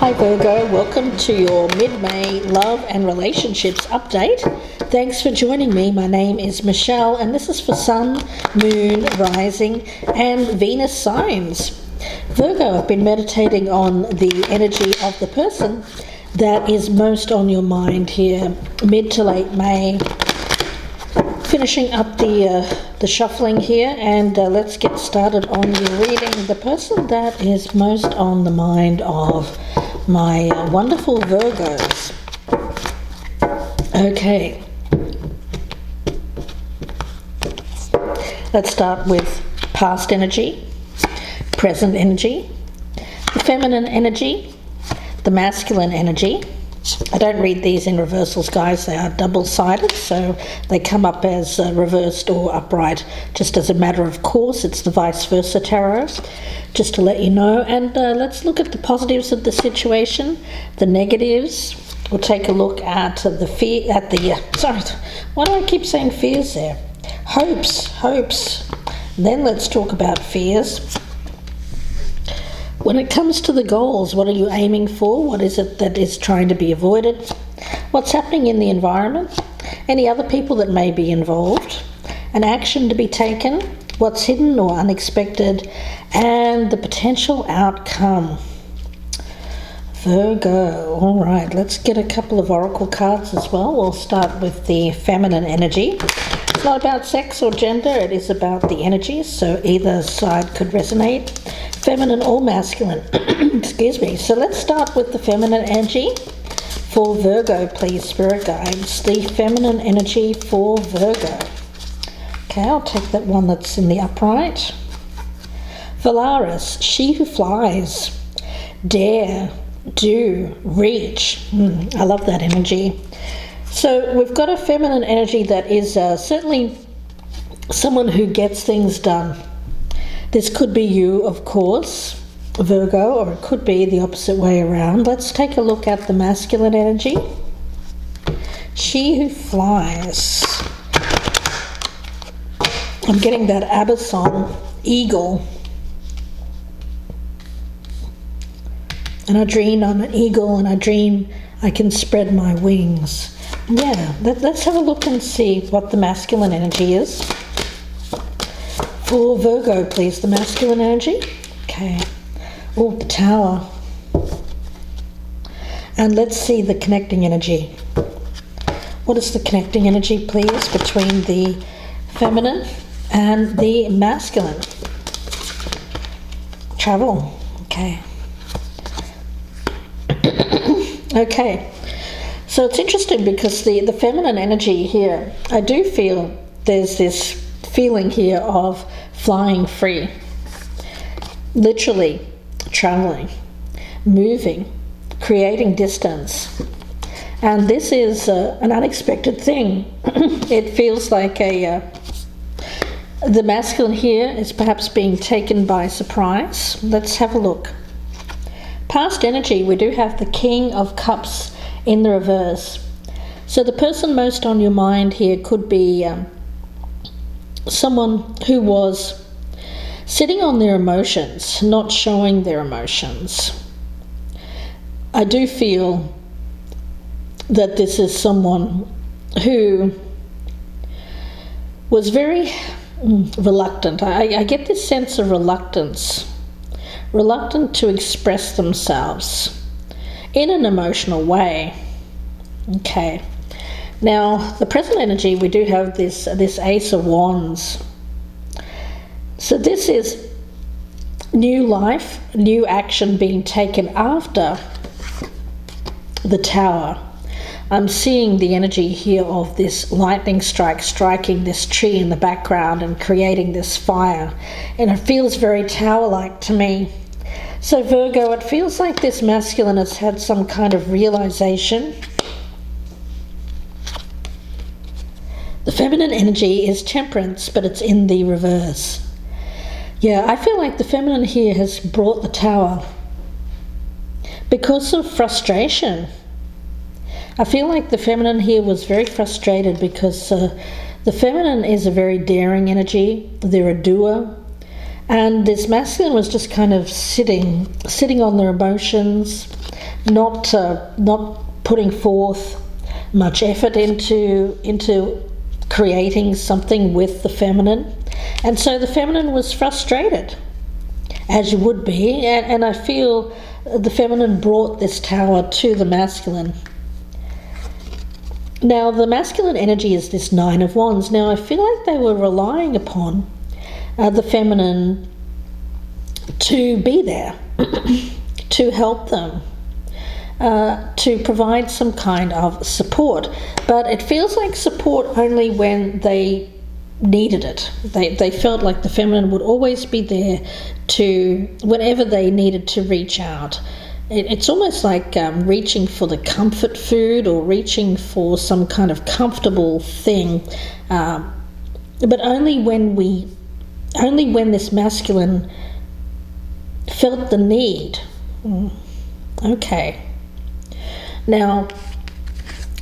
Hi Virgo, welcome to your mid-May love and relationships update. Thanks for joining me. My name is Michelle and this is for Sun, Moon, Rising and Venus signs. Virgo, I've been meditating on the energy of the person that is most on your mind here, mid to late May. Finishing up the shuffling here, and let's get started on your reading. The person that is most on the mind of my wonderful Virgos. Okay. Let's start with past energy, present energy, the feminine energy, the masculine energy. I don't read these in reversals, guys. They are double-sided, so they come up as reversed or upright just as a matter of course. It's the vice versa tarot, just to let you know. And let's look at the positives of the situation, the negatives. We'll take a look at the fear, sorry, why do I keep saying fears there? Hopes. Then let's talk about fears. When it comes to the goals, what are you aiming for? What is it that is trying to be avoided? What's happening in the environment? Any other people that may be involved? An action to be taken? What's hidden or unexpected? And the potential outcome. Virgo. All right, let's get a couple of oracle cards as well. We'll start with the feminine energy. It's not about sex or gender, it is about the energies, so either side could resonate. Feminine or masculine. Excuse me. So let's start with the feminine energy for Virgo, please, spirit guides. The feminine energy for Virgo. Okay, I'll take that one that's in the upright. Valaris, she who flies. Dare, do, reach. I love that energy. So we've got a feminine energy that is certainly someone who gets things done. This could be you, of course, Virgo, or it could be the opposite way around. Let's take a look at the masculine energy. She who flies. I'm getting that ABBA song, Eagle. And I dream I'm an eagle and I dream I can spread my wings. Yeah, let's have a look and see what the masculine energy is. For Virgo, please, the masculine energy. Okay. Oh, the Tower. And let's see the connecting energy. What is the connecting energy, please, between the feminine and the masculine? Travel. Okay. Okay. So it's interesting because the feminine energy here, I do feel there's this feeling here of flying free, literally traveling, moving, creating distance. And this is an unexpected thing. It feels like the masculine here is perhaps being taken by surprise. Let's have a look. Past energy, we do have the King of Cups in the reverse. So the person most on your mind here could be someone who was sitting on their emotions, not showing their emotions. I do feel that this is someone who was very reluctant. I get this sense of reluctant to express themselves in an emotional way. Okay. Now, the present energy, we do have this Ace of Wands. So this is new life, new action being taken after the Tower. I'm seeing the energy here of this lightning strike striking this tree in the background and creating this fire. And it feels very Tower-like to me. So Virgo, it feels like this masculine has had some kind of realization. The feminine energy is Temperance, but it's in the reverse. Yeah, I feel like the feminine here has brought the Tower because of frustration. I feel like the feminine here was very frustrated because the feminine is a very daring energy. They're a doer. And this masculine was just kind of sitting on their emotions, not putting forth much effort into creating something with the feminine. And so the feminine was frustrated, as you would be, and I feel the feminine brought this tower to the masculine. Now, the masculine energy is this Nine of Wands. Now, I feel like they were relying upon the feminine to be there, to help them, to provide some kind of support. But it feels like support only when they needed it. They felt like the feminine would always be there to, whenever they needed to reach out. It's almost like reaching for the comfort food or reaching for some kind of comfortable thing, but only when this masculine felt the need. Okay. Now,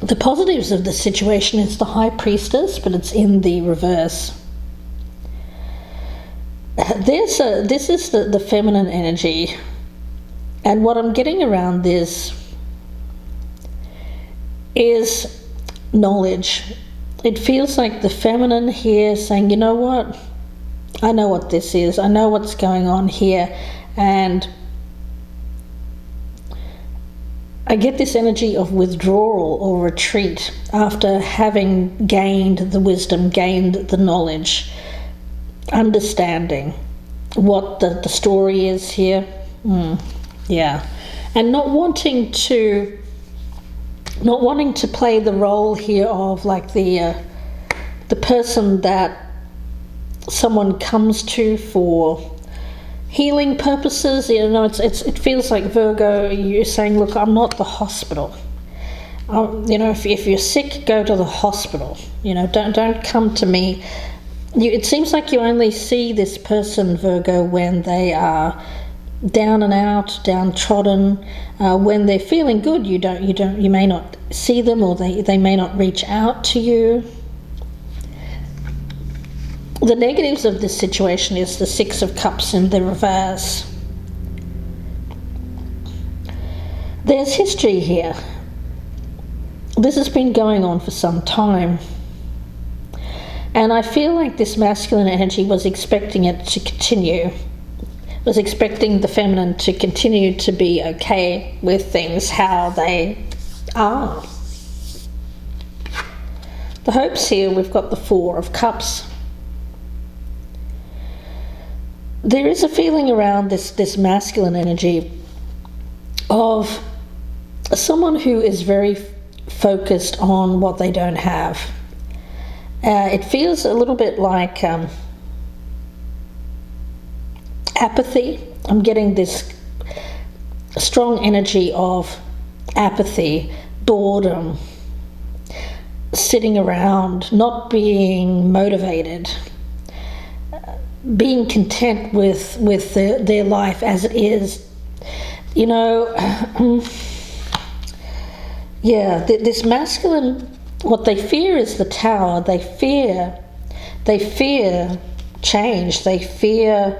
the positives of the situation is the High Priestess, but it's in the reverse. This is the feminine energy, and what I'm getting around this is knowledge. It feels like the feminine here saying, you know what, I know what this is, I know what's going on here, and I get this energy of withdrawal or retreat after having gained the wisdom, gained the knowledge, understanding what the story is here. Yeah, and not wanting to play the role here of like the person that someone comes to for healing purposes. You know, it feels like, Virgo, you're saying, look, I'm not the hospital. You know, if you're sick, go to the hospital. You know, don't come to me. It seems like you only see this person, Virgo, when they are down and out, downtrodden. When they're feeling good, you may not see them, or they may not reach out to you. The negatives of this situation is the Six of Cups in the reverse. There's history here. This has been going on for some time. And I feel like this masculine energy was expecting it to continue, was expecting the feminine to continue to be okay with things how they are. The hopes here, we've got the Four of Cups. There is a feeling around this masculine energy of someone who is very focused on what they don't have. It feels a little bit like apathy. I'm getting this strong energy of apathy, boredom, sitting around, not being motivated, being content with their life as it is. You know, yeah, this masculine, what they fear is the Tower. They fear change. They fear,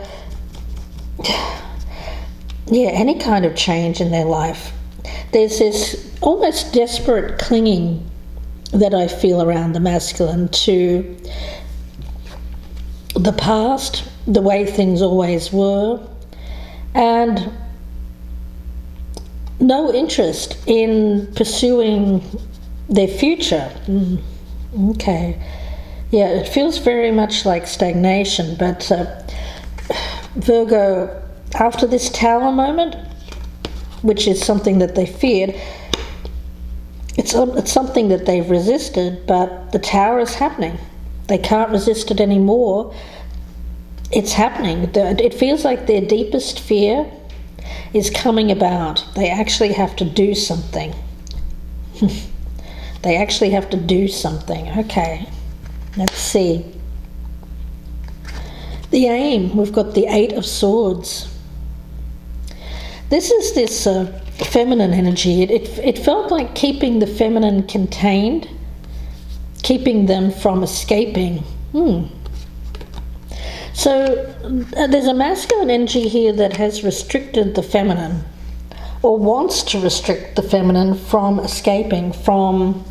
any kind of change in their life. There's this almost desperate clinging that I feel around the masculine to the past, the way things always were, and no interest in pursuing their future. Okay. Yeah, it feels very much like stagnation, but Virgo, after this Tower moment, which is something that they feared, it's something that they've resisted, but the Tower is happening. They can't resist it anymore. It's happening. It feels like their deepest fear is coming about. They actually have to do something. They actually have to do something. Okay, let's see. The aim, we've got the Eight of Swords. This is this feminine energy. It felt like keeping the feminine contained, keeping them from escaping. So there's a masculine energy here that has restricted the feminine, or wants to restrict the feminine from escaping, from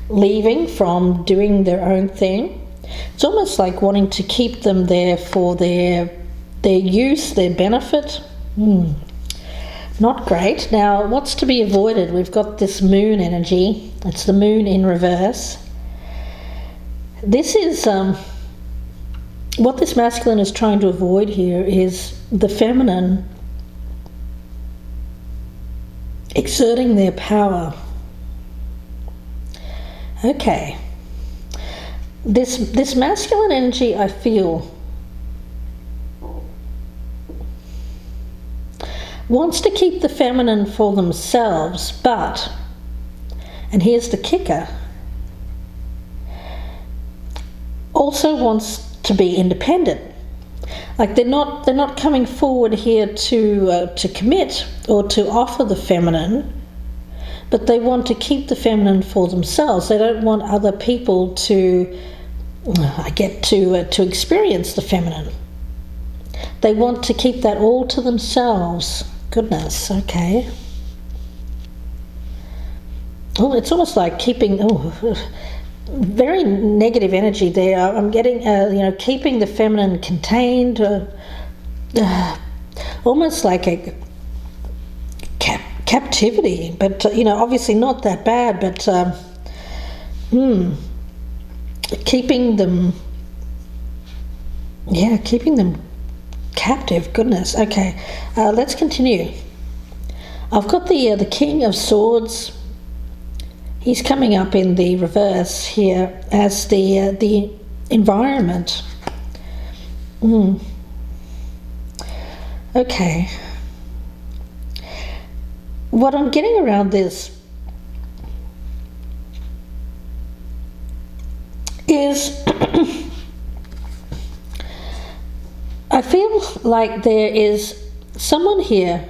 leaving, from doing their own thing. It's almost like wanting to keep them there for their use, their benefit. Not great. Now, what's to be avoided? We've got this moon energy. It's the moon in reverse. This is what this masculine is trying to avoid here is the feminine exerting their power. Okay. This masculine energy, I feel, wants to keep the feminine for themselves, but, and here's the kicker, also wants to be independent. Like they're not coming forward here to commit or to offer the feminine, but they want to keep the feminine for themselves. They don't want other people to experience the feminine. They want to keep that all to themselves. Goodness, okay. Oh, it's almost like keeping, very negative energy there. I'm getting, keeping the feminine contained, almost like a captivity, but, obviously not that bad, but keeping them captive. Goodness. Okay, let's continue. I've got the King of Swords. He's coming up in the reverse here as the environment. Okay. What I'm getting around this is I feel like there is someone here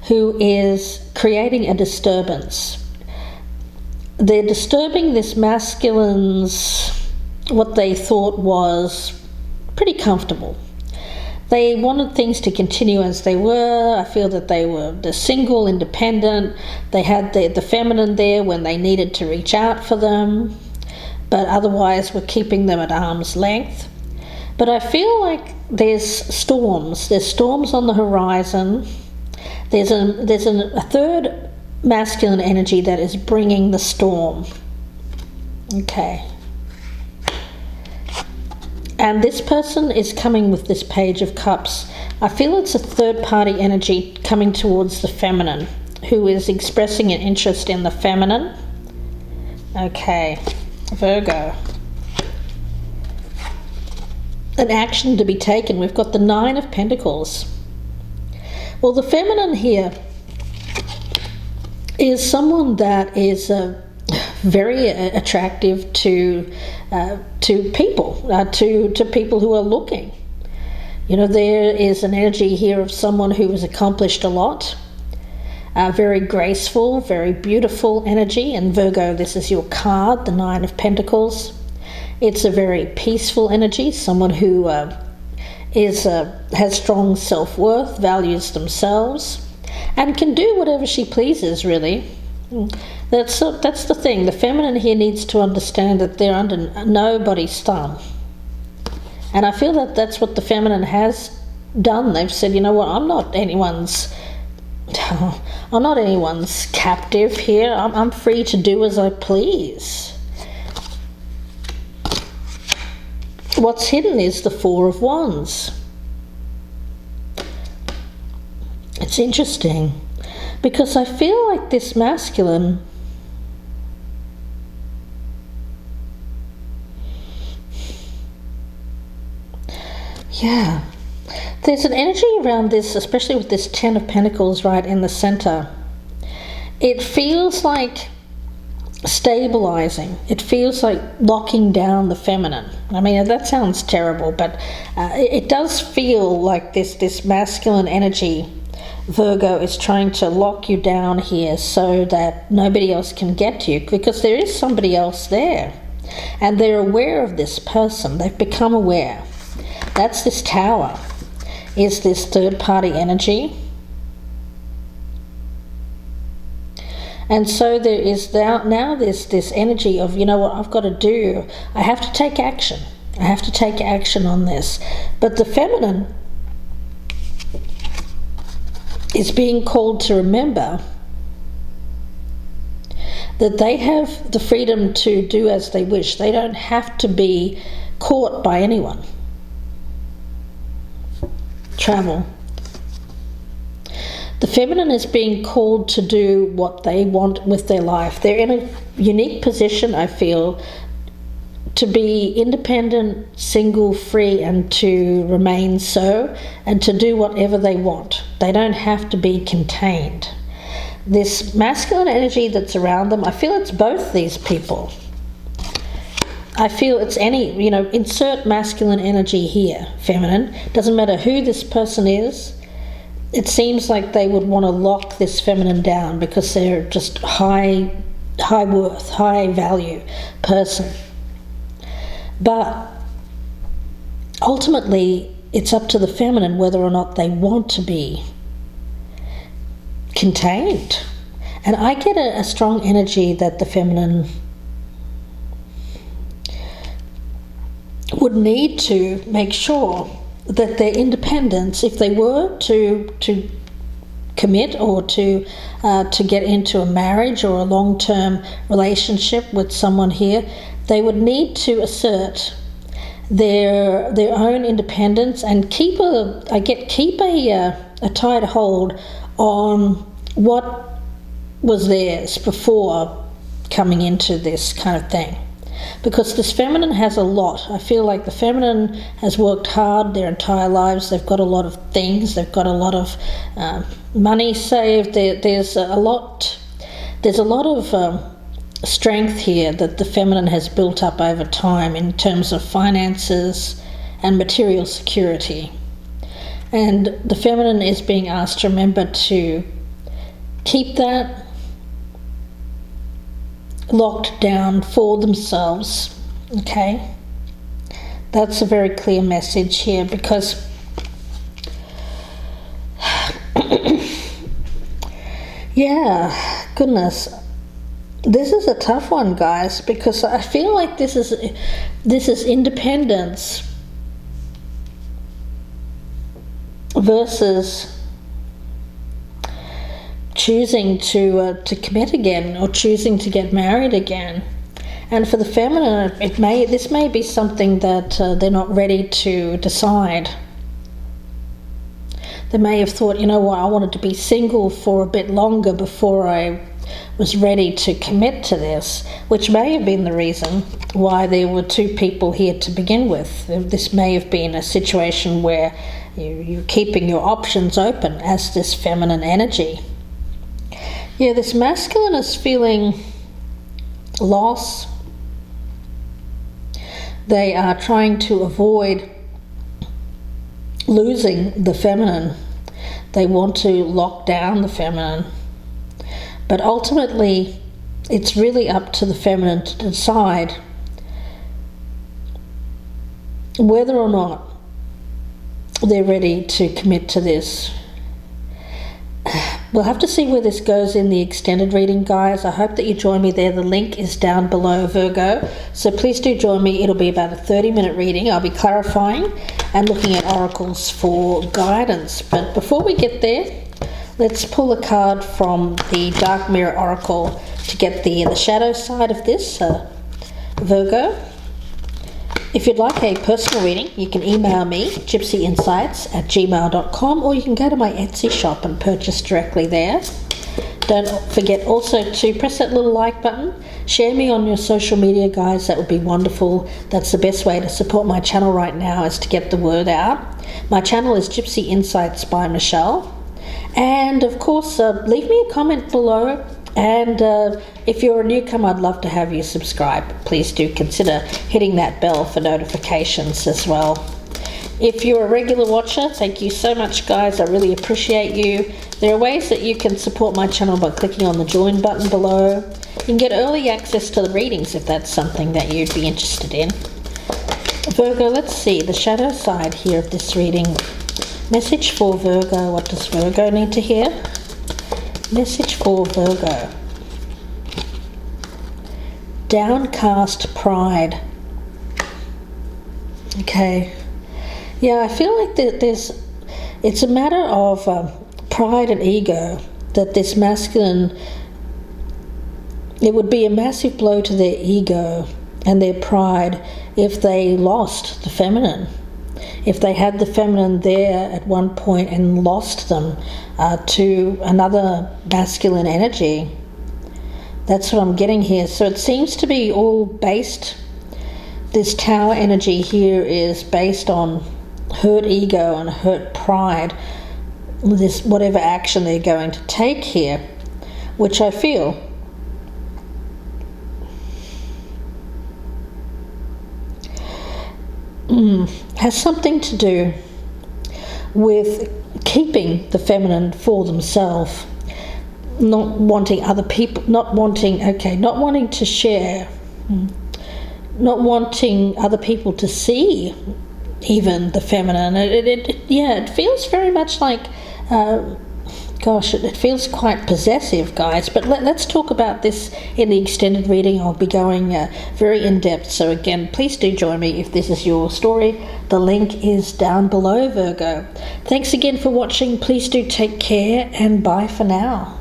who is creating a disturbance. They're disturbing this masculine's, what they thought was pretty comfortable. They wanted things to continue as they were. I feel that they're single, independent. They had the feminine there when they needed to reach out for them, but otherwise were keeping them at arm's length. But I feel like there's storms. There's storms on the horizon. There's a third masculine energy that is bringing the storm. Okay. And this person is coming with this Page of Cups. I feel it's a third-party energy coming towards the feminine, who is expressing an interest in the feminine. Okay, Virgo. An action to be taken. We've got the Nine of Pentacles. Well, the feminine here is someone that is very attractive to people, to people who are looking. There is an energy here of someone who has accomplished a lot, very graceful, very beautiful energy. And Virgo, this is your card, the Nine of Pentacles. It's a very peaceful energy, someone who has strong self-worth, values themselves, and can do whatever she pleases, really. That's the thing. The feminine here needs to understand that they're under nobody's thumb. And I feel that that's what the feminine has done. They've said, you know what, I'm not anyone's captive here. I'm free to do as I please. What's hidden is the Four of Wands. It's interesting because I feel like this masculine there's an energy around this, especially with this Ten of Pentacles right in the center. It feels like stabilizing. It feels like locking down the feminine. I mean, that sounds terrible, but it does feel like this masculine energy, Virgo, is trying to lock you down here so that nobody else can get to you, because there is somebody else there and they're aware of this person. They've become aware. That's this Tower, is this third-party energy. And so there is now there's this energy of, you know what, I've got to do. I have to take action. I have to take action on this. But the feminine is being called to remember that they have the freedom to do as they wish. They don't have to be caught by anyone. Travel. The feminine is being called to do what they want with their life. They're in a unique position, I feel, to be independent, single, free, and to remain so, and to do whatever they want. They don't have to be contained. This masculine energy that's around them, I feel it's both these people. I feel it's any, you know, insert masculine energy here, feminine. Doesn't matter who this person is. It seems like they would want to lock this feminine down because they're just high worth, high value person. But ultimately, it's up to the feminine whether or not they want to be contained. And I get a strong energy that the feminine would need to make sure that their independence, if they were to commit or to get into a marriage or a long-term relationship with someone here, they would need to assert their own independence and keep a tight hold on what was theirs before coming into this kind of thing. Because this feminine has a lot. I feel like the feminine has worked hard their entire lives. They've got a lot of things. They've got a lot of money saved. There's a lot of strength here that the feminine has built up over time in terms of finances and material security. And the feminine is being asked to remember to keep that locked down for themselves. Okay, that's a very clear message here, because yeah, goodness, this is a tough one, guys, because I feel like this is independence versus choosing to commit again or choosing to get married again. And for the feminine, this may be something that they're not ready to decide. They may have thought, you know what, I wanted to be single for a bit longer before I was ready to commit to this, which may have been the reason why there were two people here to begin with. This may have been a situation where you're keeping your options open as this feminine energy. Yeah, this masculine is feeling loss. They are trying to avoid losing the feminine. They want to lock down the feminine. But ultimately, it's really up to the feminine to decide whether or not they're ready to commit to this. We'll have to see where this goes in the extended reading, guys. I hope that you join me there. The link is down below, Virgo. So please do join me. It'll be about a 30-minute reading. I'll be clarifying and looking at oracles for guidance. But before we get there, let's pull a card from the Dark Mirror Oracle to get the shadow side of this, Virgo. If you'd like a personal reading, you can email me, gypsyinsights@gmail.com, or you can go to my Etsy shop and purchase directly there. Don't forget also to press that little like button. Share me on your social media, guys. That would be wonderful. That's the best way to support my channel right now, is to get the word out. My channel is Gypsy Insights by Michelle. And of course, leave me a comment below. And if you're a newcomer, I'd love to have you subscribe. Please do consider hitting that bell for notifications as well. If you're a regular watcher, thank you so much, guys. I really appreciate you. There are ways that you can support my channel by clicking on the join button below. You can get early access to the readings if that's something that you'd be interested in. Virgo, let's see the shadow side here of this reading. Message for Virgo. What does Virgo need to hear? Message for Virgo. Downcast pride. Okay. Yeah, I feel like it's a matter of pride and ego, that this masculine, it would be a massive blow to their ego and their pride if they lost the feminine. If they had the feminine there at one point and lost them to another masculine energy. That's what I'm getting here. So it seems to be all based, this tower energy here is based on hurt ego and hurt pride, this whatever action they're going to take here, which I feel has something to do with keeping the feminine for themselves, not wanting other people, not wanting to share, not wanting other people to see even the feminine. It feels very much like it feels quite possessive, guys. But let's talk about this in the extended reading. I'll be going very in-depth. So again, please do join me if this is your story. The link is down below, Virgo. Thanks again for watching. Please do take care, and bye for now.